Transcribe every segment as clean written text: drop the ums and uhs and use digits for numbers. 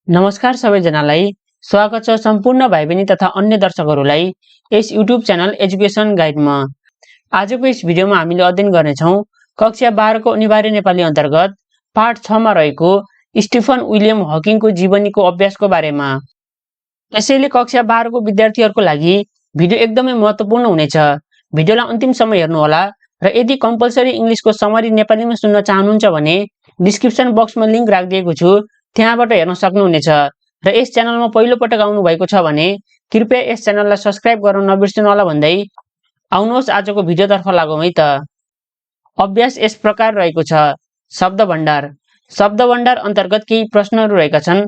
नमस्कार सबैजनालाई स्वागत छ सम्पूर्ण भाइ बहिनी तथा अन्य दर्शकहरूलाई यस युट्युब च्यानल एजुकेसन गाइडमा। आजको यस भिडियोमा हामीले अध्ययन गर्नेछौँ कक्षा 12 को अनिवार्य नेपाली अन्तर्गत पाठ 6 मा रहेको स्टिफन विलियम हकिङको जीवनीको अभ्यासको बारेमा। त्यसैले कक्षा 12 को विद्यार्थीहरूको लागि भिडियो एकदमै महत्त्वपूर्ण हुनेछ। भिडियोलाई अन्तिमसम्म हेर्नुहोला र यदि कम्पलसरी इंग्लिशको समरी नेपालीमा सुन्न चाहनुहुन्छ भने डिस्क्रिप्सन बक्समा लिंक राखिदिएको छु, त्यहाँबाट हेर्न सक्नुहुनेछ। र यस च्यानलमा पहिलो पटक आउनु भएको छ भने कृपया यस च्यानललाई सब्स्क्राइब गर्न नबिर्सनु होला भन्दै आउनुहोस् आजको भिडियोतर्फ लागौँ है त। अभ्यास यस प्रकार रहेको छ। शब्द भण्डार। शब्द भण्डार अन्तर्गत केही प्रश्नहरू रहेका छन्।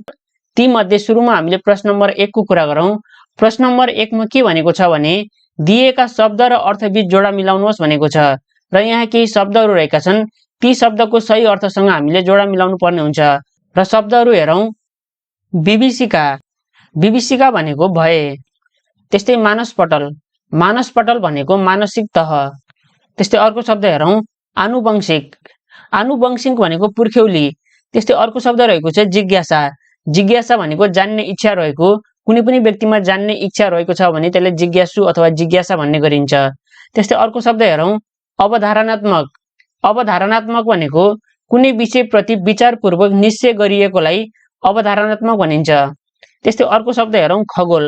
ती मध्ये सुरुमा हामीले प्रश्न नम्बर 1 को कुरा गरौँ। प्रश्न नम्बर 1 मा के भनेको छ भने दिएका शब्द र अर्थबीच जोडा मिलाउनुहोस् भनेको छ र यहाँ केही शब्दहरू रहेका छन्। ती शब्दको सही अर्थसँग हामीले जोडा मिलाउनु पर्ने हुन्छ र शब्दहरू हेरौँ। विभीषिका। विभीषिका भनेको भय। त्यस्तै मानसपटल। मानसपटल भनेको मानसिक तह। त्यस्तै अर्को शब्द हेरौँ। आनुवंशिक। आनुवंशिक भनेको पुर्ख्यौली। त्यस्तै अर्को शब्द रहेको छ जिज्ञासा। जिज्ञासा भनेको जान्ने इच्छा रहेको। कुनै पनि व्यक्तिमा जान्ने इच्छा रहेको छ भने त्यसलाई जिज्ञासु अथवा जिज्ञासा भन्ने गरिन्छ। त्यस्तै अर्को शब्द हेरौँ। अवधारणात्मक। अवधारणात्मक भनेको कुनै विषयप्रति विचारपूर्वक निश्चय गरिएकोलाई अवधारणात्मक भनिन्छ। त्यस्तै अर्को शब्द हेरौँ। खगोल।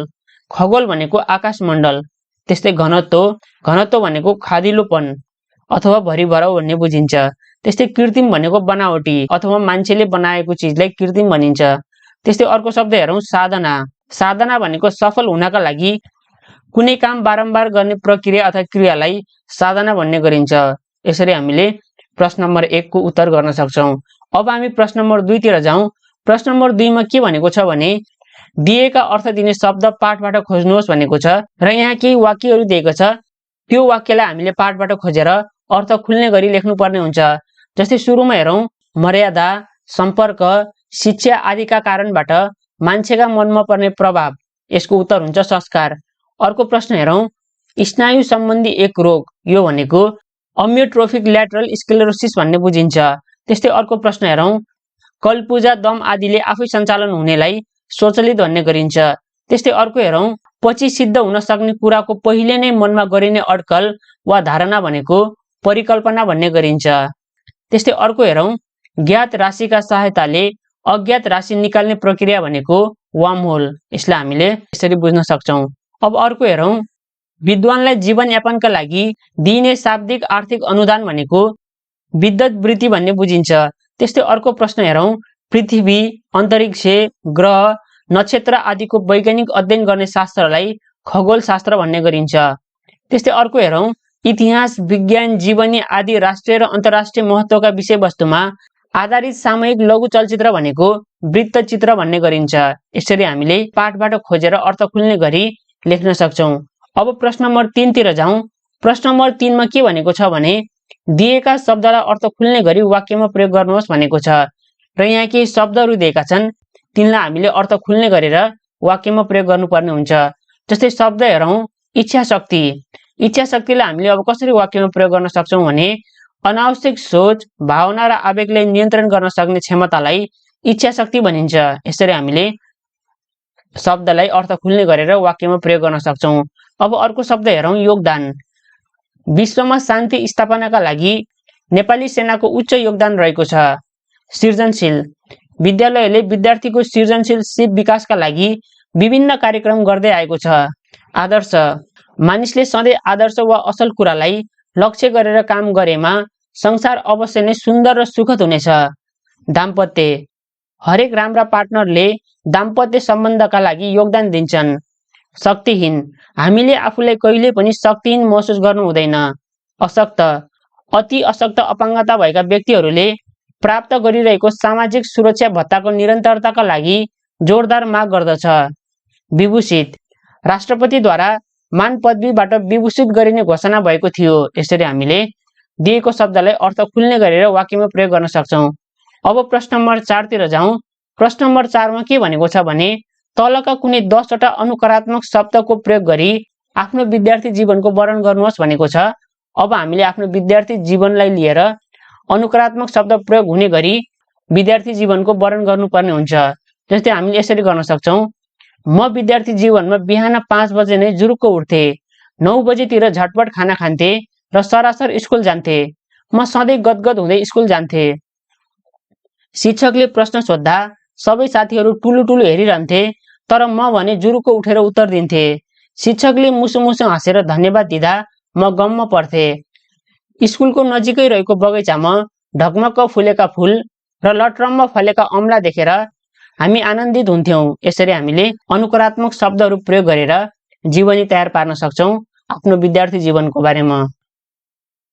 खगोल भनेको आकाशमण्डल। त्यस्तै घनत्व। घनत्व भनेको खादिलोपन अथवा भरिभराउ भन्ने बुझिन्छ। त्यस्तै कृत्रिम भनेको बनावटी अथवा मान्छेले बनाएको चिजलाई कृत्रिम भनिन्छ। त्यस्तै अर्को शब्द हेरौँ। साधना। साधना भनेको सफल हुनका लागि कुनै काम बारम्बार गर्ने प्रक्रिया अथवा क्रियालाई साधना भन्ने गरिन्छ। यसरी हामीले प्रश्न नम्बर 1 को उत्तर गर्न सक्छौँ। अब हामी प्रश्न नम्बर 2 तिर जाउँ। प्रश्न नम्बर 2 मा के भनेको छ भने दिएका अर्थ दिने शब्द पाठबाट खोज्नुहोस् भनेको छ र यहाँ केही वाक्यहरू दिएको छ। त्यो वाक्यलाई हामीले पाठबाट खोजेर अर्थ खुल्ने गरी लेख्नुपर्ने हुन्छ। जस्तै सुरुमा हेरौँ। मर्यादा, सम्पर्क, शिक्षा आदिका कारणबाट मान्छेका मनमा पर्ने प्रभाव। यसको उत्तर हुन्छ संस्कार। अर्को प्रश्न हेरौँ। स्नायु सम्बन्धी एक रोग। यो भनेको अम्योट्रोफिक ल्याटरल स्क्लेरोसिस भन्ने बुझिन्छ। त्यस्तै अर्को प्रश्न हेरौँ। कलपूजा दम आदिले आफै सञ्चालन हुनेलाई स्वचालित भन्ने गरिन्छ। त्यस्तै अर्को हेरौँ। पछि सिद्ध हुन सक्ने कुराको पहिले नै मनमा गरिने अड्कल वा धारणा भनेको परिकल्पना भन्ने गरिन्छ। त्यस्तै अर्को हेरौँ। ज्ञात राशिका सहायताले अज्ञात राशि निकाल्ने प्रक्रिया भनेको वर्महोल। यसलाई हामीले यसरी बुझ्न सक्छौँ। अब अर्को हेरौँ। विद्वानलाई जीवनयापनका लागि दिइने शाब्दिक आर्थिक अनुदान भनेको विद्युत वृत्ति भन्ने बुझिन्छ। त्यस्तै अर्को प्रश्न हेरौँ। पृथ्वी, अन्तरिक्ष, ग्रह, नक्षत्र आदिको वैज्ञानिक अध्ययन गर्ने शास्त्रलाई खगोल शास्त्र भन्ने गरिन्छ। त्यस्तै अर्को हेरौँ। इतिहास, विज्ञान, जीवनी आदि राष्ट्रिय र अन्तर्राष्ट्रिय महत्त्वका विषयवस्तुमा आधारित सामूहिक लघु चलचित्र भनेको वृत्तचित्र भन्ने गरिन्छ। यसरी हामीले पाठबाट खोजेर अर्थ खुल्ने गरी लेख्न सक्छौँ। अब प्रश्न नम्बर 3 तिर जाउँ। प्रश्न नम्बर 3 मा के भनेको छ भने दिएका शब्दलाई अर्थ खुल्ने गरी वाक्यमा प्रयोग गर्नुहोस् भनेको छ र यहाँ केही शब्दहरू दिएका छन्। तिनलाई हामीले अर्थ खुल्ने गरेर वाक्यमा प्रयोग गर्नुपर्ने हुन्छ। जस्तै शब्द हेरौँ। इच्छा शक्ति। इच्छा शक्तिलाई हामीले अब कसरी वाक्यमा प्रयोग गर्न सक्छौँ भने अनावश्यक सोच, भावना र आवेगलाई नियन्त्रण गर्न सक्ने क्षमतालाई इच्छा शक्ति भनिन्छ। यसरी हामीले शब्दलाई अर्थ खुल्ने गरेर वाक्यमा प्रयोग गर्न सक्छौँ। अब अर्को शब्द हेरौँ। योगदान। विश्वमा शान्ति स्थापनाका लागि नेपाली सेनाको उच्च योगदान रहेको छ। सृजनशील। विद्यालयले विद्यार्थीको सृजनशील सिप विकासका लागि विभिन्न कार्यक्रम गर्दै आएको छ। आदर्श। मानिसले सधैँ आदर्श वा असल कुरालाई लक्ष्य गरेर काम गरेमा संसार अवश्य नै सुन्दर र सुखद हुनेछ। दाम्पत्य। हरेक राम्रा पार्टनरले दाम्पत्य सम्बन्धका लागि योगदान दिन्छन्। शक्तिहीन। हामीले आफूलाई कहिले पनि शक्तिहीन महसुस गर्नु हुँदैन। अशक्त। अति अशक्त अपाङ्गता भएका व्यक्तिहरूले प्राप्त गरिरहेको सामाजिक सुरक्षा भत्ताको निरन्तरताका लागि जोरदार माग गर्दछ। विभूषित। राष्ट्रपतिद्वारा मान पदवीबाट विभूषित गरिने घोषणा भएको थियो। यसरी हामीले दिएको शब्दलाई अर्थ खुल्ने गरेर वाक्यमा प्रयोग गर्न सक्छौँ। अब प्रश्न नम्बर 4 तिर जाउँ। प्रश्न नम्बर 4 मा के भनेको छ भने तलका कुनै 10 वटा अनुकरात्मक शब्दको प्रयोग गरी आफ्नो विद्यार्थी जीवनको वर्णन गर्नुहोस् भनेको छ। अब हामीले आफ्नो विद्यार्थी जीवनलाई लिएर अनुकरात्मक शब्द प्रयोग हुने गरी विद्यार्थी जीवनको वर्णन गर्नुपर्ने हुन्छ। जस्तै हामीले यसरी गर्न सक्छौं। म विद्यार्थी जीवनमा बिहान 5 बजे नै जुरुक्क उठ्थे, 9 बजेतिर झटपट खाना खान्थे र सरासर स्कुल जान्थे। म सधैँ गदगद हुँदै स्कुल जान्थे। शिक्षकले प्रश्न सोद्धा सबै साथीहरू टुलुटुलु हेरिरहन्थे, तर म भने जुरुक्क उठेर उत्तर दिन्थे। शिक्षकले मुसु मुसु हाँसेर धन्यवाद दिँदा म गम्म पर्थे। स्कुलको नजिकै रहेको बगैँचामा ढकमक्क फुलेका फूल र लटरम्म फलेका अमला देखेर हामी आनन्दित हुन्थ्यौं। यसरी हामीले अनुकरात्मक शब्दहरू प्रयोग गरेर जीवनी तयार पार्न सक्छौं आफ्नो विद्यार्थी जीवनको बारेमा।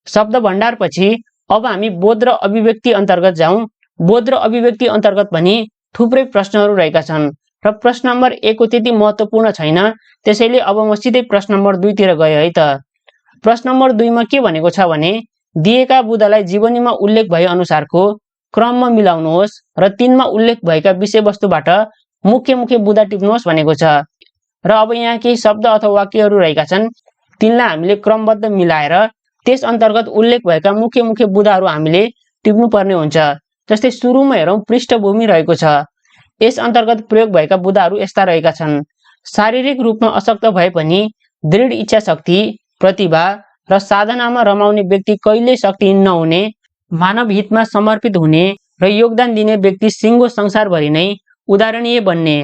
शब्द भण्डारपछि अब हामी बोध र अभिव्यक्ति अन्तर्गत जाउँ। बोध र अभिव्यक्ति अन्तर्गत पनि थुप्रै प्रश्नहरू रहेका छन् र प्रश्न नम्बर 1 को त्यति महत्त्वपूर्ण छैन, त्यसैले अब म सिधै प्रश्न नम्बर 2 तिर गए है त। प्रश्न नम्बर 2 मा के भनेको छ भने दिएका बुदालाई जीवनीमा उल्लेख भए अनुसारको क्रममा मिलाउनुहोस् र 3 मा उल्लेख भएका विषयवस्तुबाट मुख्य मुख्य बुदा टिप्नुहोस् भनेको छ। र अब यहाँ केही शब्द अथवा वाक्यहरू रहेका छन्, तिनलाई हामीले क्रमबद्ध मिलाएर त्यस अन्तर्गत उल्लेख भएका मुख्य मुख्य बुदाहरू हामीले टिप्नु पर्ने हुन्छ। जस्तै सुरुमा हेरौं, पृष्ठभूमि रहेको छ। यस अन्तर्गत प्रयोग भएका बुदाहरू यस्ता रहेका छन्। शारीरिक रूपमा अशक्त भए पनि दृढ इच्छा शक्ति, प्रतिभा र साधनामा रमाउने व्यक्ति कहिल्यै शक्तिहीन नहुने, मानव हितमा समर्पित हुने र योगदान दिने व्यक्ति सिङ्गो संसारभरि नै उदाहरणीय बन्ने।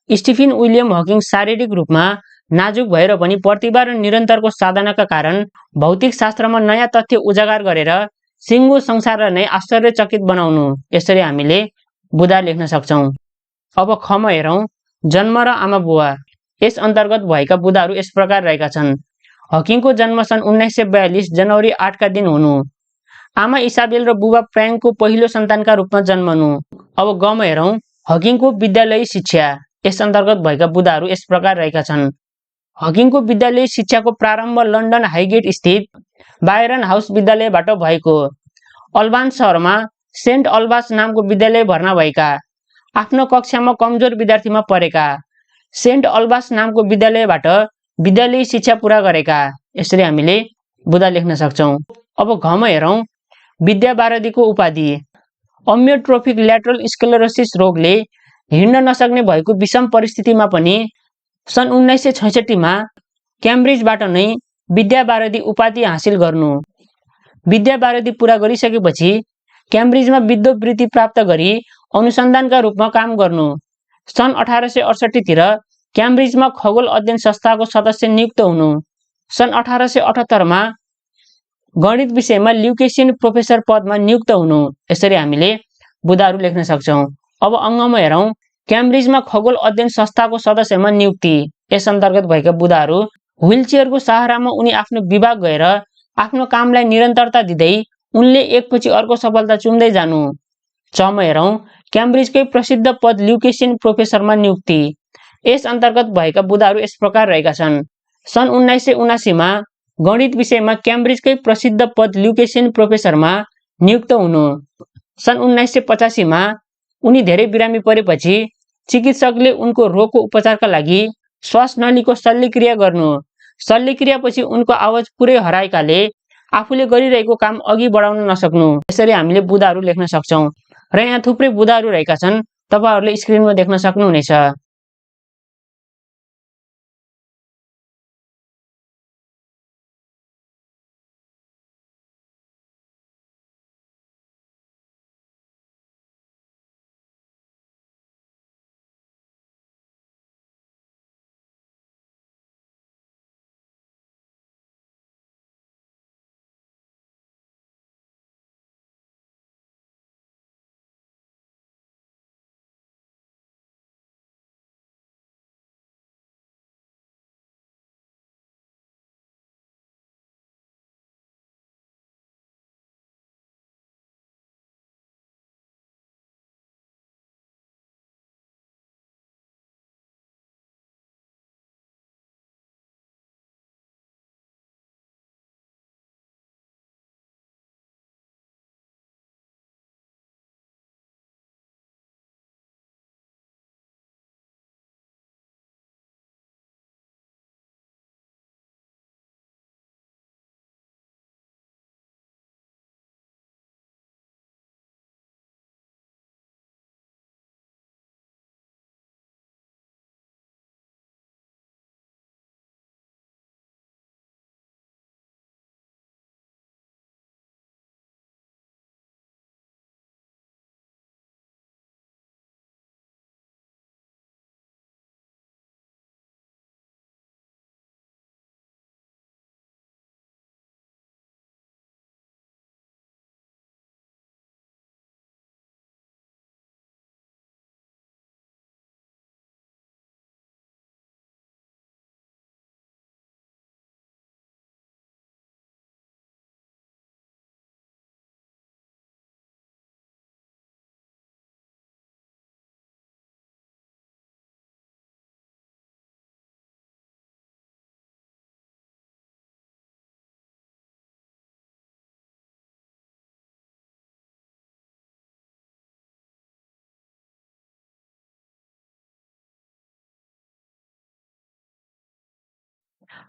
स्टिफन विलियम हकिङ शारीरिक रूपमा नाजुक भएर पनि प्रतिभा र निरन्तरको साधनाका कारण भौतिक शास्त्रमा नयाँ तथ्य उजागर गरेर सिङ्गो संसारलाई नै आश्चर्यचकित बनाउनु। यसरी हामीले बुदा लेख्न सक्छौं। अब खमा हेरौं, जन्म र आमा बुवा। यस अन्तर्गत भएका बुदाहरू यस प्रकार रहेका छन्। हकिङको जन्म सन् 1942 जनवरी 8 का दिन हुनु। आमा इसाबेल र बुबा फ्र्याङ्कको पहिलो सन्तानका रूपमा जन्मनु। अब गमा हेरौं, हकिङको विद्यालयी शिक्षा। यस अन्तर्गत भएका बुदाहरू यस प्रकार रहेका छन्। हकिङको विद्यालयी शिक्षाको प्रारम्भ लन्डन हाइगेट स्थित बायरन हाउस विद्यालयबाट भएको। अल्बान्स शहरमा सेन्ट अल्बास नामको विद्यालय भर्ना भएका। आफ्नो कक्षामा कमजोर विद्यार्थीमा परेका। सेन्ट अल्बास नामको विद्यालयबाट विद्यालयी शिक्षा पूरा गरेका। यसरी हामीले बुदा लेख्न सक्छौं। अब घमा हेरौं, विद्यावारिधीको उपाधि। अम्योट्रोफिक ल्याटरल स्क्लेरोसिस रोगले हिँड्न नसक्ने भएको विषम परिस्थितिमा पनि सन् 1966 मा क्याम्ब्रिजबाट नै विद्यावारिधि उपाधि हासिल गर्नु। विद्यावारिधि पूरा गरिसकेपछि क्याम्ब्रिजमा विद्ववृत्ति प्राप्त गरी अनुसन्धानका रूपमा काम गर्नु। सन् 1868 तिर क्याम्ब्रिजमा खगोल अध्ययन संस्थाको सदस्य नियुक्त हुनु। सन् 1878 मा गणित विषयमा ल्युकेसियन प्रोफेसर पदमा नियुक्त हुनु। यसरी हामीले बुदाहरू लेख्न सक्छौं। अब अङ्गमा हेरौं, क्याम्ब्रिजमा खगोल अध्ययन संस्थाको सदस्यमा नियुक्ति। यस अन्तर्गत भएका बुदाहरू व्हीलचेयरको सहारामा उनी आफ्नो विभाग गएर आफ्नो कामलाई निरन्तरता दिँदै उनले एकपछि अर्को सफलता चुम्दै जानु। चमा हेरौं, क्याम्ब्रिजकै प्रसिद्ध पद ल्युकेसियन प्रोफेसरमा नियुक्ति। यस अन्तर्गत भएका बुदाहरू यस प्रकार रहेका छन्। सन् 1979 मा गणित विषयमा क्याम्ब्रिजकै प्रसिद्ध पद ल्युकेसियन प्रोफेसरमा नियुक्त हुनु। सन् 1985 मा उनी धेरै बिरामी परेपछि चिकित्सकले उनको रोगको उपचारका लागि श्वास नलीको शल्यक्रिया गर्नु। शल्यक्रियापछि उनको आवाज पुरै हराएकाले आफूले गरिरहेको काम अघि बढाउन नसक्नु। यसरी हामीले बुदाहरू लेख्न सक्छौं। र यहाँ थुप्रै बुदाहरू रहेका छन्, तपाईहरुले स्क्रिनमा देख्न सक्नुहुनेछ।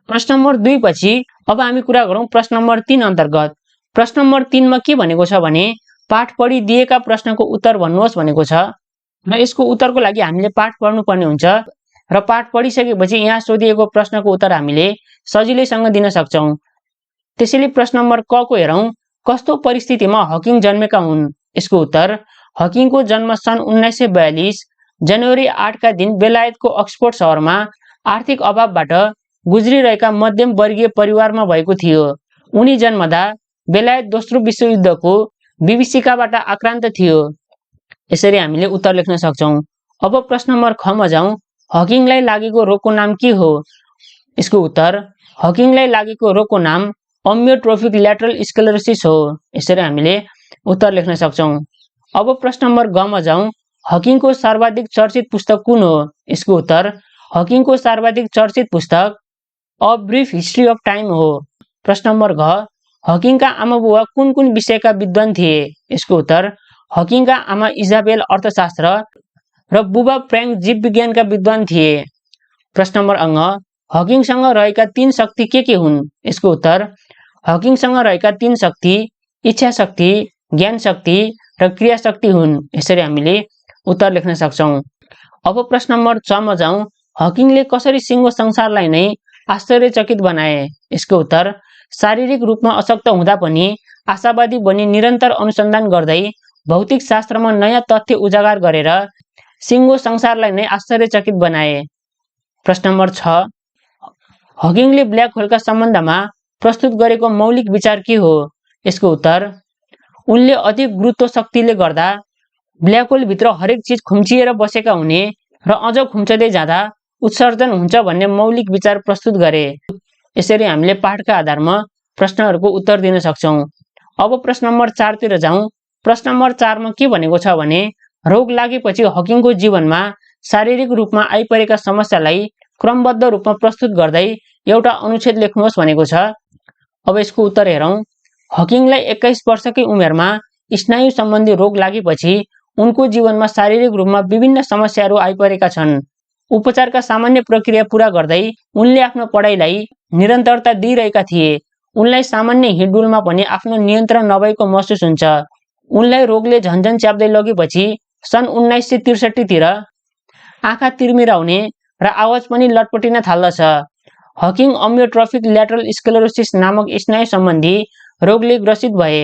प्रश्न नम्बर 2 पछि अब हामी कुरा गरौँ प्रश्न नम्बर 3 अन्तर्गत। प्रश्न नम्बर 3 मा के भनेको छ भने पाठ पढी दिएका प्रश्नको उत्तर भन्नुहोस् भनेको छ र यसको उत्तरको लागि हामीले पाठ पढ्नुपर्ने हुन्छ र पाठ पढिसकेपछि यहाँ सोधिएको प्रश्नको उत्तर हामीले सजिलैसँग दिन सक्छौं। त्यसैले प्रश्न नम्बर क को हेरौँ। कस्तो परिस्थितिमा हकिङ जन्मेका हुन्? यसको उत्तर हकिङको जन्म सन् 1942 जनवरी 8 का दिन बेलायतको अक्सफोर्ड शहरमा आर्थिक अभावबाट गुज्रिरहेका मध्यम वर्गीय परिवारमा भएको थियो। उनी जन्मदा बेलायत दोस्रो विश्वयुद्धको विभीषिकाबाट आक्रान्त थियो। यसरी हामीले उत्तर लेख्न सक्छौं। अब प्रश्न नम्बर ख मा जाउँ। हकिङलाई लागेको रोगको नाम के हो? यसको उत्तर हकिङलाई लागेको रोगको नाम अम्योट्रोफिक ल्याटरल स्क्लेरोसिस हो। यसरी हामीले उत्तर लेख्न सक्छौं। अब प्रश्न नम्बर ग मा जाउँ। हकिङको सर्वाधिक चर्चित पुस्तक कुन हो? यसको उत्तर हकिङको सर्वाधिक चर्चित पुस्तक a brief history of time हो। प्रश्न नम्बर घ। हकिङका आमा बुवा कुन कुन विषयका विद्वान थिए? यसको उत्तर हकिङका आमा इजाबेल अर्थशास्त्र र बुबा फ्र्याङ्क जीव विज्ञानका विद्वान थिए। प्रश्न नम्बर अङ्ग। हकिङसँग रहेका 3 शक्ति के हुन्? यसको उत्तर हकिङसँग रहेका 3 शक्ति इच्छा शक्ति, ज्ञान शक्ति र क्रिया शक्ति हुन्। यसरी हामीले उत्तर लेख्न सक्छौं। अब प्रश्न नम्बर च मा जाउँ। हकिङले कसरी सिङ्गो संसारलाई नै आश्चर्यचकित बनाए? यसको उत्तर शारीरिक रूपमा अशक्त हुँदा पनि आशावादी बनी निरन्तर अनुसन्धान गर्दै भौतिक शास्त्रमा नयाँ तथ्य उजागर गरेर सिङ्गो संसारलाई नै आश्चर्यचकित बनाए। प्रश्न नम्बर 6। हकिङले ब्ल्याक होलका सम्बन्धमा प्रस्तुत गरेको मौलिक विचार के हो? यसको उत्तर उनले अधिक गुरुत्व शक्तिले गर्दा ब्ल्याक होल भित्र हरेक चीज खुम्चिएर बसेका हुने र अझ खुम्चदै जाँदा उत्सर्जन हुन्छ भन्ने मौलिक विचार प्रस्तुत गरे। यसरी हामीले पाठका आधारमा प्रश्नहरूको उत्तर दिन सक्छौं। अब प्रश्न नम्बर 4 तिर जाउँ। प्रश्न नम्बर 4 मा के भनेको छ भने रोग लागेपछि हकिङको जीवनमा शारीरिक रूपमा आइपरेका समस्यालाई क्रमबद्ध रूपमा प्रस्तुत गर्दै एउटा अनुच्छेद लेख्नुहोस् भनेको छ। अब यसको उत्तर हेरौँ। हकिङलाई 21 वर्षकै उमेरमा स्नायु सम्बन्धी रोग लागेपछि उनको जीवनमा शारीरिक रूपमा विभिन्न समस्याहरू आइपरेका छन्। उपचारका सामान्य प्रक्रिया पूरा गर्दै उनले आफ्नो पढाइलाई निरन्तरता दिइरहेका थिए। उनलाई सामान्य हिँडडुलमा पनि आफ्नो नियन्त्रण नभएको महसुस हुन्छ। उनलाई रोगले झन्झन च्याप्दै लगेपछि सन् 1963 तिर आँखा तिर्मिराउने र आवाज पनि लटपटिन थाल्दछ। हकिङ अम्योट्रोफिक ल्याटरल स्क्लेरोसिस नामक स्नायु सम्बन्धी रोगले ग्रसित भए।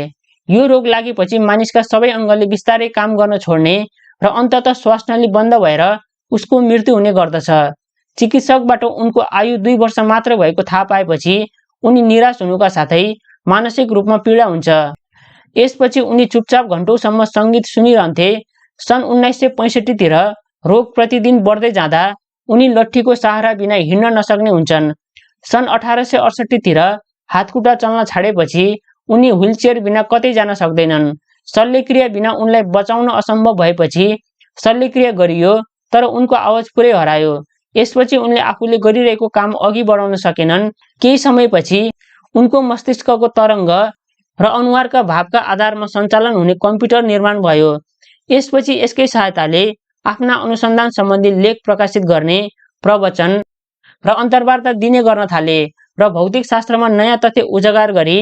यो रोग लागेपछि मानिसका सबै अङ्गले बिस्तारै काम गर्न छोड्ने र अन्ततः श्वास नली बन्द भएर उसको मृत्यु हुने गर्दछ। चिकित्सकबाट उनको आयु 2 वर्ष मात्र भएको थाहा पाएपछि उनी निराश हुनुका साथै मानसिक रूपमा पीडा हुन्छ। यसपछि उनी चुपचाप घण्टौँसम्म सङ्गीत सुनिरहन्थे। सन् 1965 तिर रोग प्रतिदिन बढ्दै जाँदा उनी लट्ठीको सहारा बिना हिँड्न नसक्ने हुन्छन्। सन् 1868 तिर हातखुट्टा चल्न छाडेपछि उनी व्हीलचेयर बिना कतै जान सक्दैनन्। शल्यक्रिया बिना उनलाई बचाउन असम्भव भएपछि शल्यक्रिया गरियो तर उनको आवाज पुरै हरायो। यसपछि उनले आफूले गरिरहेको काम अघि बढाउन सकेनन्। केही समयपछि उनको मस्तिष्कको तरङ्ग र अनुहारका भावका आधारमा सञ्चालन हुने कम्प्युटर निर्माण भयो। यसपछि यसकै सहायताले आफ्ना अनुसन्धान सम्बन्धी लेख प्रकाशित गर्ने, प्रवचन र अन्तर्वार्ता दिने गर्न थाले र भौतिक शास्त्रमा नयाँ तथ्य उजागर गरी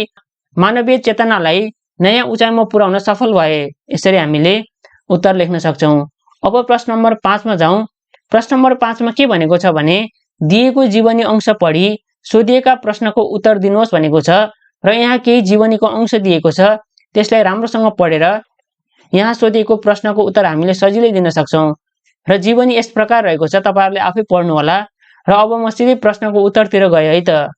मानवीय चेतनालाई नयाँ उचाइमा पुर्याउन सफल भए। यसरी हामीले उत्तर लेख्न सक्छौं। अब प्रश्न नम्बर 5 मा जाउँ। प्रश्न नम्बर 5 मा के भनेको छ भने दिएको जीवनी अंश पढी सोधिएका प्रश्नको उत्तर दिनुहोस् भनेको छ र यहाँ केही जीवनीको अंश दिएको छ। त्यसलाई राम्रोसँग पढेर यहाँ सोधिएको प्रश्नको उत्तर हामीले सजिलै दिन सक्छौं र जीवनी यस प्रकार रहेको छ। तपाईहरुले आफै पढ्नु होला र अब म सिधै प्रश्नको उत्तरतिर गए है त।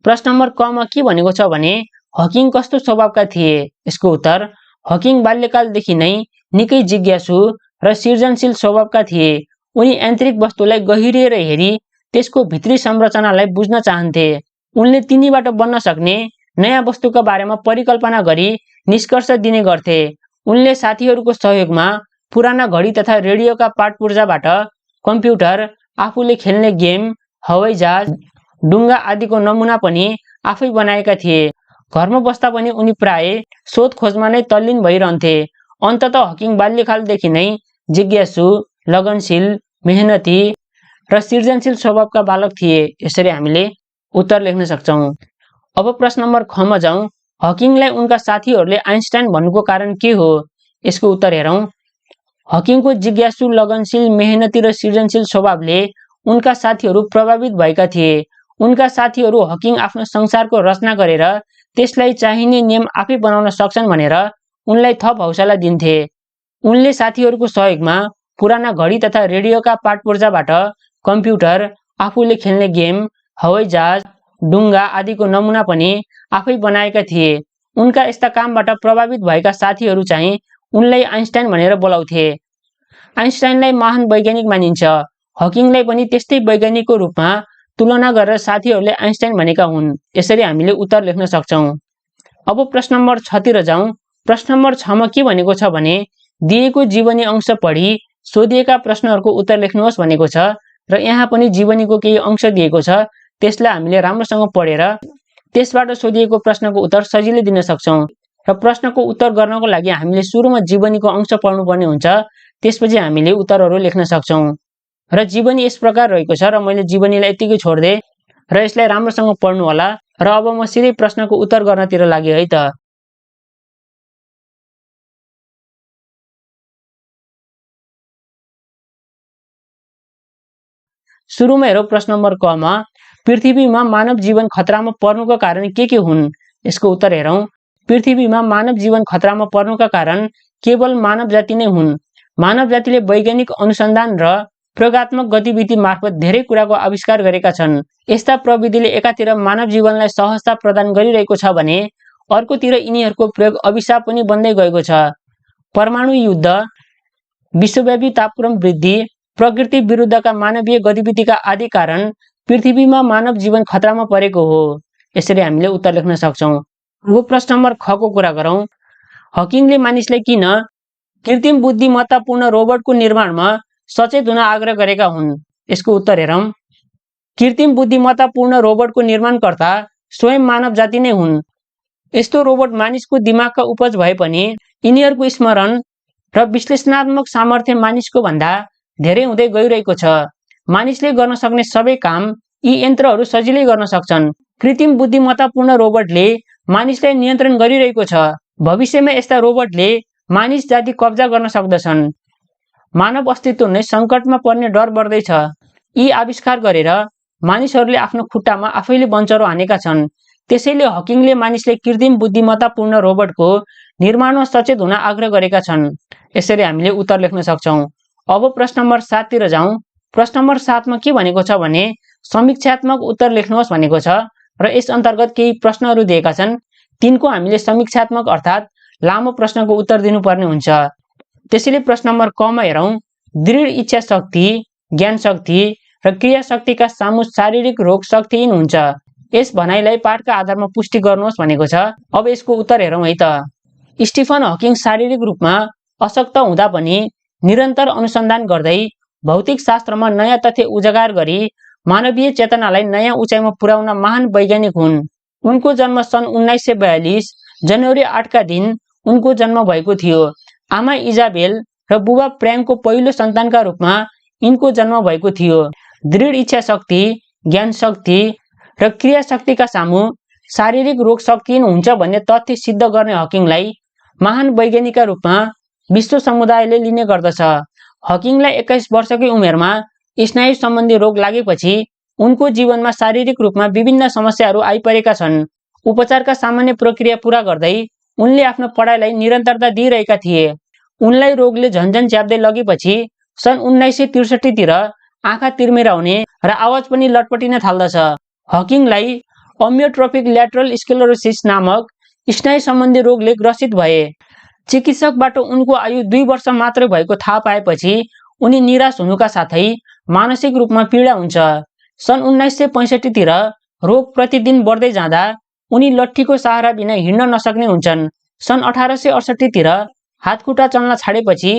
प्रश्न नम्बर क मा के भनेको छ भने हकिङ कस्तो स्वभावका थिए? यसको उत्तर हकिङ बाल्यकालदेखि नै निकै जिज्ञासु र सृजनशील स्वभावका थिए। उनी यान्त्रिक वस्तुलाई गहिरिएर हेरी त्यसको भित्री संरचनालाई बुझ्न चाहन्थे। उनले तिनीबाट बन्न सक्ने नयाँ वस्तुका बारेमा परिकल्पना गरी निष्कर्ष दिने गर्थे। उनले साथीहरूको सहयोगमा पुराना घडी तथा रेडियोका पाटपुर्जाबाट कम्प्युटर, आफूले खेल्ने गेम, हवाईजहाज, डुङ्गा आदिको नमुना पनि आफै बनाएका थिए। घरमा बस्दा पनि उनी प्राय शोध खोजमा नै तल्लीन भइरहन्थे। अन्ततः हकिङ बाल्यकालदेखि नै जिज्ञासु, लगनशील, मेहनती र सृजनशील स्वभावका बालक थिए। यसरी हामीले उत्तर लेख्न सक्छौँ। अब प्रश्न नम्बर ख मा जाउँ। हकिङलाई उनका साथीहरूले आइन्स्टाइन भन्नुको कारण के हो? यसको उत्तर हेरौँ। हकिङको जिज्ञासु, लगनशील, मेहनती र सृजनशील स्वभावले उनका साथीहरू प्रभावित भएका थिए। उनका साथीहरू हकिङ आफ्नो संसारको रचना गरेर त्यसलाई चाहिने नियम आफै बनाउन सक्छन् भनेर उनलाई थप हौसला दिन्थे। उनले साथीहरूको सहयोगमा पुराना घडी तथा रेडियोका पाटपुर्जाबाट कम्प्युटर, आफूले खेल्ने गेम, हवाईजहाज, डुङ्गा आदिको नमुना पनि आफै बनाएका थिए। उनका यस्ता कामबाट प्रभावित भएका साथीहरू चाहिँ उनलाई आइन्स्टाइन भनेर बोलाउँथे। आइन्स्टाइनलाई महान वैज्ञानिक मानिन्छ। हकिङलाई पनि त्यस्तै वैज्ञानिकको रूपमा तुलना गरेर साथीहरूले आइन्स्टाइन भनेका हुन्। यसरी हामीले उत्तर लेख्न सक्छौँ। अब प्रश्न नम्बर 6 तिर जाउँ। प्रश्न नम्बर 6 मा के भनेको छ भने दिएको जीवनी अंश पढी सोधिएका प्रश्नहरूको उत्तर लेख्नुहोस् भनेको छ र यहाँ पनि जीवनीको केही अंश दिएको छ। त्यसलाई हामीले राम्रोसँग पढेर त्यसबाट सोधिएको प्रश्नको उत्तर सजिलै दिन सक्छौँ। र प्रश्नको उत्तर गर्नको लागि हामीले सुरुमा जीवनीको अंश पढ्नुपर्ने हुन्छ। त्यसपछि हामीले उत्तरहरू लेख्न सक्छौँ। र जीवनी यस प्रकार रहेको छ र मैले जीवनीलाई यतिकै छोड्दे र यसलाई राम्रोसँग पढ्नु होला। र अब म सिधै प्रश्नको उत्तर गर्नतिर लागे है त। सुरुमा हेरौँ प्रश्न नम्बर क मा। पृथ्वीमा मानव जीवन खतरामा पर्नुका कारण के हुन्? यसको उत्तर हेरौँ। पृथ्वीमा मानव जीवन खतरामा पर्नुका कारण केवल मानव जाति नै हुन्। मानव जातिले वैज्ञानिक अनुसन्धान र प्रयोगात्मक गतिविधि मार्फत धेरै कुराको आविष्कार गरेका छन्। यस्ता प्रविधिले एकातिर मानव जीवनलाई सहजता प्रदान गरिरहेको छ भने अर्कोतिर यिनीहरूको प्रयोग अभिशाप पनि बन्दै गएको छ। परमाणु युद्ध, विश्वव्यापी तापक्रम वृद्धि, प्रकृति विरुद्धका मानवीय गतिविधिका आदि कारण पृथ्वीमा मानव जीवन खतरामा परेको हो। यसरी हामीले उत्तर लेख्न सक्छौँ। अब प्रश्न नम्बर ख को कुरा गरौँ। हकिङले मानिसलाई किन कृत्रिम बुद्धिमत्तापूर्ण रोबोटको निर्माणमा सचेत हुन आग्रह गरेका हुन्? यसको उत्तर हेरौँ। कृत्रिम बुद्धिमत्तापूर्ण रोबोटको निर्माणकर्ता स्वयं मानव जाति नै हुन्। यस्तो रोबोट मानिसको दिमागका उपज भए पनि यिनीहरूको स्मरण र विश्लेषणात्मक सामर्थ्य मानिसको भन्दा धेरै हुँदै गइरहेको छ। मानिसले गर्न सक्ने सबै काम यी यन्त्रहरू सजिलै गर्न सक्छन्। कृत्रिम बुद्धिमत्तापूर्ण रोबोटले मानिसलाई नियन्त्रण गरिरहेको छ। भविष्यमा यस्ता रोबोटले मानिस जाति कब्जा गर्न सक्दछन्। मानव अस्तित्व नै सङ्कटमा पर्ने डर बढ्दैछ। यी आविष्कार गरेर मानिसहरूले आफ्नो खुट्टामा आफैले बन्चरो हानेका छन्। त्यसैले हकिङले मानिसले कृत्रिम बुद्धिमत्तापूर्ण रोबोटको निर्माणमा सचेत हुन आग्रह गरेका छन्। यसरी हामीले उत्तर लेख्न सक्छौँ। अब प्रश्न नम्बर 7 तिर जाउँ। प्रश्न नम्बर 7 मा के भनेको छ भने समीक्षात्मक उत्तर लेख्नुहोस् भनेको छ र यस अन्तर्गत केही प्रश्नहरू दिएका छन्। तिनको हामीले समीक्षात्मक अर्थात् लामो प्रश्नको उत्तर दिनुपर्ने हुन्छ। त्यसैले प्रश्न नम्बर क मा हेरौँ। दृढ इच्छा शक्ति, ज्ञान शक्ति र क्रिया शक्तिका सामु शारीरिक रोग शक्तिहीन हुन्छ। यस भनाइलाई पाठका आधारमा पुष्टि गर्नुहोस् भनेको छ। अब यसको उत्तर हेरौँ है त। स्टिफन हकिङ शारीरिक रूपमा अशक्त हुँदा पनि निरन्तर अनुसन्धान गर्दै भौतिक शास्त्रमा नयाँ तथ्य उजागर गरी मानवीय चेतनालाई नयाँ उचाइमा पुर्याउन महान वैज्ञानिक हुन्। उनको जन्म सन् 1942 जनवरी 8 का दिन उनको जन्म भएको थियो। आमा इजाबेल र बुबा फ्र्याङ्कको पहिलो सन्तानका रूपमा यिनको जन्म भएको थियो। दृढ इच्छा शक्ति, ज्ञान शक्ति र क्रिया शक्तिका सामु शारीरिक रोग शक्तिहीन हुन्छ भन्ने तथ्य सिद्ध गर्ने हकिङलाई महान वैज्ञानिकका रूपमा विश्व समुदायले लिने गर्दछ। हकिङलाई 21 वर्षकै उमेरमा स्नायु सम्बन्धी रोग लागेपछि उनको जीवनमा शारीरिक रूपमा विभिन्न समस्याहरू आइपरेका छन्। उपचारका सामान्य प्रक्रिया पूरा गर्दै उनले आफ्नो पढाइलाई निरन्तरता दिइरहेका थिए। उनलाई रोगले झन्झन च्याप्दै लगेपछि सन् 1963 तिर आँखा तिर्मिराउने र आवाज पनि लटपटिन थाल्दछ। हकिङलाई अमियोट्रोफिक ल्याटरल स्क्लेरोसिस नामक स्नायु सम्बन्धी रोगले ग्रसित भए। चिकित्सकबाट उनको आयु 2 वर्ष मात्रै भएको थाहा पाएपछि उनी निराश हुनुका साथै मानसिक रूपमा पीडा हुन्छ। सन् 1965 तिर रोग प्रतिदिन बढ्दै जाँदा उनी लट्ठीको सहारा बिना हिँड्न नसक्ने हुन्छन्। सन् 1868 तिर हातखुट्टा चल्न छाडेपछि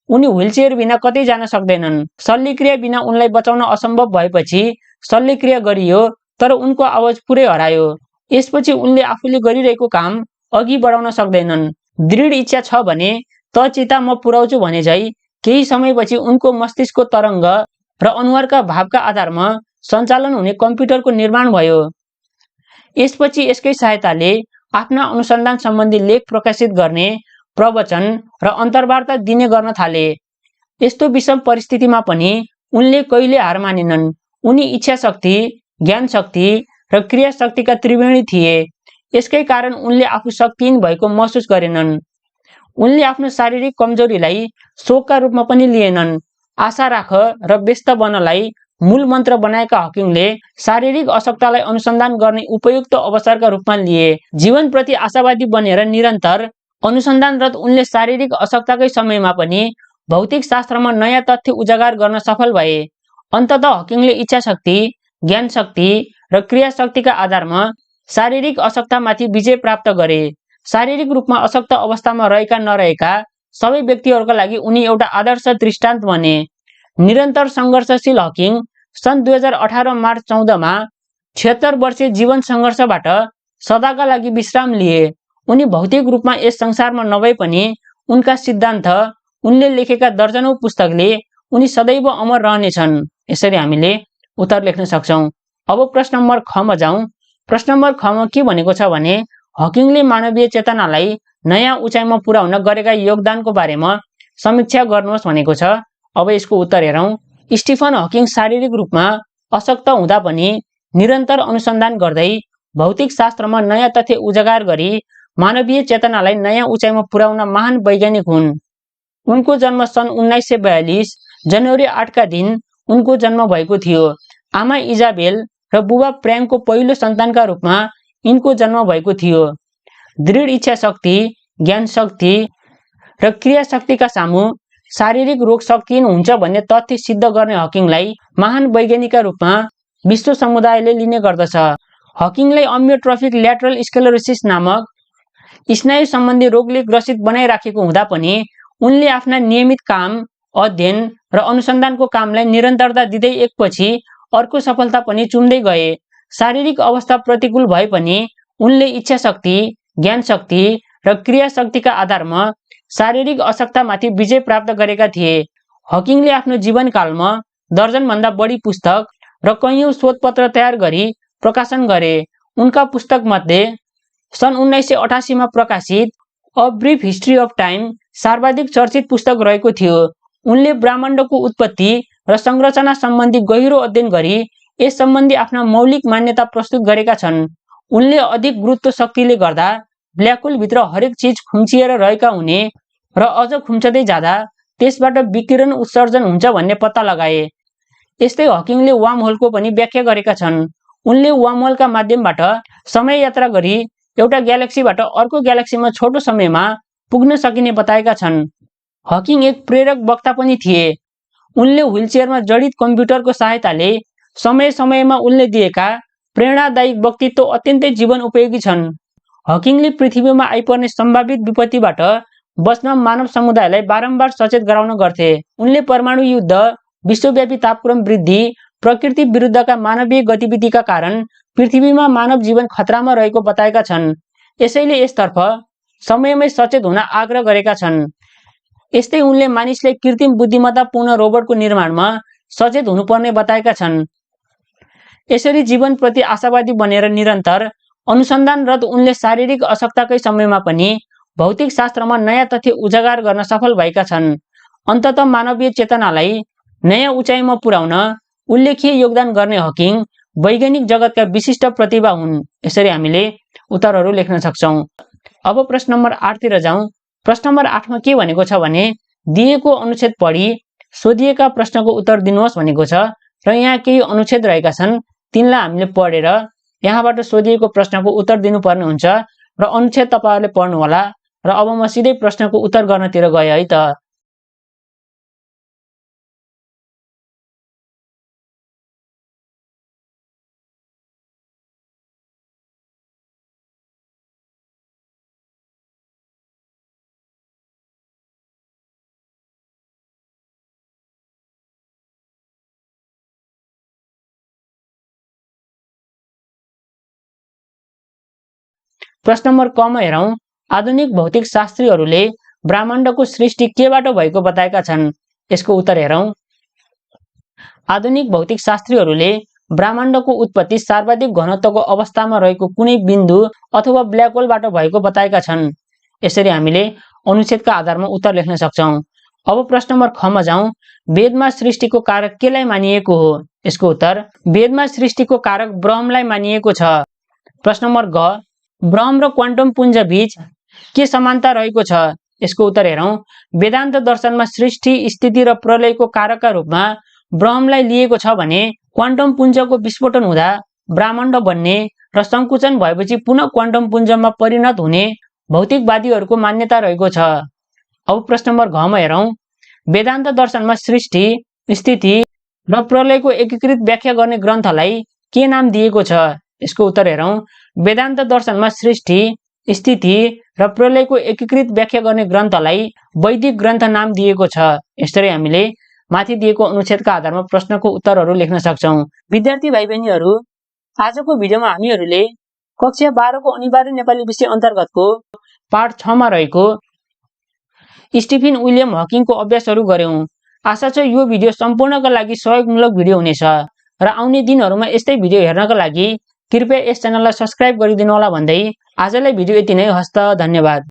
उनी व्हीलचेयर बिना कतै जान सक्दैनन्। शल्यक्रिया बिना उनलाई बचाउन असम्भव भएपछि शल्यक्रिया गरियो तर उनको आवाज पुरै हरायो। यसपछि उनले आफूले गरिरहेको काम अघि बढाउन सक्दैनन्। दृढ इच्छा छ भने त चिता म पुर्याउँछु भने झै केही समयपछि उनको मस्तिष्कको तरङ्ग र अनुहारका भावका आधारमा सञ्चालन हुने कम्प्युटरको निर्माण भयो। यसपछि यसकै सहायताले आफ्ना अनुसन्धान सम्बन्धी लेख प्रकाशित गर्ने, प्रवचन र अन्तर्वार्ता दिने गर्न थाले। यस्तो विषम परिस्थितिमा पनि उनले कहिले हार मानेनन्। उनी इच्छा शक्ति, ज्ञान शक्ति र क्रिया शक्तिका त्रिवेणी थिए। यसकै कारण उनले आफू शक्तिहीन भएको महसुस गरेनन्। उनले आफ्नो शारीरिक कमजोरीलाई शोकका रूपमा पनि लिएनन्। आशा राख र व्यस्त बनलाई मूल मन्त्र बनाएका हकिङले शारीरिक अशक्ततालाई अनुसन्धान गर्ने उपयुक्त अवसरका रूपमा लिए। जीवनप्रति आशावादी बनेर निरन्तर अनुसन्धानरत उनले शारीरिक अशक्तताकै समयमा पनि भौतिक शास्त्रमा नयाँ तथ्य उजागर गर्न सफल भए। अन्ततः हकिङले इच्छा शक्ति, ज्ञान शक्ति र क्रिया शक्तिका आधारमा शारीरिक अशक्ततामाथि विजय प्राप्त गरे। शारीरिक रूपमा अशक्त अवस्थामा रहेका नरहेका सबै व्यक्तिहरूका लागि उनी एउटा आदर्श दृष्टान्त बने। निरन्तर सङ्घर्षशील हकिङ सन् 2018 मार्च 14 मा 76 वर्षीय जीवन सङ्घर्षबाट सदाका लागि विश्राम लिए। उनी भौतिक रूपमा यस संसारमा नभए पनि उनका सिद्धान्त, उनले लेखेका दर्जनौं पुस्तकले उनी सदैव अमर रहनेछन्। यसरी हामीले उत्तर लेख्न सक्छौं। अब प्रश्न नम्बर ख मा जाउँ। प्रश्न नम्बर ख मा के भनेको छ भने हकिङले मानवीय चेतनालाई नयाँ उचाइमा पुर्याउन गरेका योगदानको बारेमा समीक्षा गर्नुहोस् भनेको छ। अब यसको उत्तर हेरौँ। स्टिफन हकिङ शारीरिक रूपमा अशक्त हुँदा पनि निरन्तर अनुसन्धान गर्दै भौतिक शास्त्रमा नयाँ तथ्य उजागर गरी मानवीय चेतनालाई नयाँ उचाइमा पुर्याउन महान वैज्ञानिक हुन्। उनको जन्म सन् 1942 जनवरी 8 का दिन उनको जन्म भएको थियो। आमा इजाबेल र बुबा फ्र्याङ्कको पहिलो सन्तानका रूपमा यिनको जन्म भएको थियो। दृढ इच्छा शक्ति, ज्ञान शक्ति र क्रिया शक्तिका सामु शारीरिक रोग शक्तिहीन हुन्छ भन्ने तथ्य सिद्ध गर्ने हकिङलाई महान वैज्ञानिकका रूपमा विश्व समुदायले लिने गर्दछ। हकिङलाई अम्योट्रोफिक ल्याटरल स्क्लेरोसिस नामक स्नायु सम्बन्धी रोगले ग्रसित बनाइराखेको हुँदा पनि उनले आफ्ना नियमित काम, अध्ययन र अनुसन्धानको कामलाई निरन्तरता दिँदै एकपछि अर्को सफलता पनि चुम्दै गए। शारीरिक अवस्था प्रतिकूल भए पनि उनले इच्छा शक्ति, ज्ञान शक्ति र क्रिया शक्तिका आधारमा शारीरिक अशक्ततामाथि विजय प्राप्त गरेका थिए। हकिङले आफ्नो जीवनकालमा दर्जनभन्दा बढी पुस्तक र कैयौं शोधपत्र तयार गरी प्रकाशन गरे। उनका पुस्तकमध्ये सन् 1988 मा प्रकाशित a brief history of time सर्वाधिक चर्चित पुस्तक रहेको थियो। उनले ब्रह्माण्डको उत्पत्ति र संरचना सम्बन्धी गहिरो अध्ययन गरी यस सम्बन्धी आफ्ना मौलिक मान्यता प्रस्तुत गरेका छन्। उनले अधिक गुरुत्व शक्तिले गर्दा ब्ल्याक होल भित्र हरेक चीज खुम्चिएर रहेका हुने र अझ खुम्चदै जाँदा त्यसबाट विकिरण उत्सर्जन हुन्छ भन्ने पत्ता लगाए। यस्तै हकिङले वार्म होलको पनि व्याख्या गरेका छन्। उनले वार्म होलका माध्यमबाट समय यात्रा गरी एउटा ग्यालेक्सीबाट अर्को ग्यालेक्सीमा छोटो समयमा पुग्न सकिने बताएका छन्। हकिङ एक प्रेरक वक्ता पनि थिए। उनले व्हीलचेयरमा जडित कम्प्युटरको सहायताले समय समयमा उनले दिएका प्रेरणादायी वक्तृत्व अत्यन्तै जीवन उपयोगी छन्। हकिङले पृथ्वीमा आइपर्ने सम्भावित विपत्तिबाट बच्न मानव समुदायलाई बारम्बार सचेत गराउन गर्थे। उनले परमाणु युद्ध, विश्वव्यापी तापक्रम वृद्धि, प्रकृति विरुद्धका मानवीय गतिविधिका कारण पृथ्वीमा मानव जीवन खतरामा रहेको बताएका छन्। यसैले यसतर्फ समयमै सचेत हुन आग्रह गरेका छन्। यस्तै उनले मानिसलाई कृत्रिम बुद्धिमत्तापूर्ण रोबोटको निर्माणमा सचेत हुनुपर्ने बताएका छन्। यसरी जीवनप्रति आशावादी बनेर निरन्तर अनुसन्धानरत उनले शारीरिक अशक्तताकै समयमा पनि भौतिक शास्त्रमा नयाँ तथ्य उजागर गर्न सफल भएका छन्। अन्ततः मानवीय चेतनालाई नयाँ उचाइमा पुर्याउन उल्लेख्य योगदान गर्ने हकिङ वैज्ञानिक जगतका विशिष्ट प्रतिभा हुन्। यसरी हामीले उत्तरहरू लेख्न सक्छौं। अब प्रश्न नम्बर 8 तिर जाउँ। प्रश्न नम्बर 8 मा के भनेको छ भने दिएको अनुच्छेद पढी सोधिएका प्रश्नको उत्तर दिनुहोस् भनेको छ र यहाँ केही अनुच्छेद रहेका छन्। तिनलाई हामीले पढेर यहाँबाट सोधिएको प्रश्नको उत्तर दिनुपर्ने हुन्छ र अनुच्छेद तपाईहरुले पढ्नु होला र अब म सिधै प्रश्नको उत्तर गर्नतिर गए है त। प्रश्न नम्बर क मा हेरौं। आधुनिक भौतिक शास्त्रीहरूले ब्रह्माण्डको सृष्टि केबाट भएको बताएका छन्? यसको उत्तर हेरौं। आधुनिक भौतिक शास्त्रीहरूले ब्रह्माण्डको उत्पत्ति सर्वाधिक घनत्वको अवस्थामा रहेको कुनै बिन्दु अथवा ब्ल्याक होलबाट भएको बताएका छन्। यसरी हामीले अनुच्छेदका आधारमा उत्तर लेख्न सक्छौं। अब प्रश्न नम्बर ख मा जाउँ। वेदमा सृष्टिको कारक केलाई मानिएको हो? यसको उत्तर वेदमा सृष्टिको कारक ब्रह्मलाई मानिएको छ। प्रश्न नम्बर ग, ब्रह्म र क्वान्टम पुञ्ज बीच के समानता रहेको छ? यसको उत्तर हेरौं। वेदान्त दर्शनमा सृष्टि, स्थिति र प्रलयको कारकका रूपमा ब्रह्मलाई लिएको छ भने क्वान्टम पुञ्जको विस्फोटन हुँदा ब्रह्माण्ड बन्ने र संकुचन भएपछि पुनः क्वान्टम पुञ्जमा परिणत हुने भौतिकवादीहरूको मान्यता रहेको छ। अब प्रश्न नम्बर घ मा हेरौं। वेदान्त दर्शनमा सृष्टि, स्थिति र प्रलयको एकीकृत व्याख्या गर्ने ग्रन्थलाई के नाम दिएको छ? यसको उत्तर हेरौं। वेदान्त दर्शनमा सृष्टि, स्थिति र प्रलयको एकीकृत व्याख्या गर्ने ग्रन्थलाई वैदिक ग्रन्थ नाम दिएको छ। यसरी हामीले माथि दिएको अनुच्छेदका आधारमा प्रश्नको उत्तरहरू लेख्न सक्छौं। विद्यार्थी भाइ बहिनीहरू, आजको भिडियोमा हामीहरूले कक्षा 12 को अनिवार्य नेपाली विषय अन्तर्गतको पाठ 6 मा रहेको स्टिफन विलियम हकिङको अभ्यासहरू गर्यौं। आशा छ यो भिडियो सम्पूर्णका लागि सहयोगमूलक भिडियो हुनेछ र आउने दिनहरूमा यस्तै भिडियो हेर्नका लागि कृपया यस च्यानललाई सब्स्क्राइब गरिदिनु होला भन्दै आजलाई भिडियो यति नै। हस्त, धन्यवाद।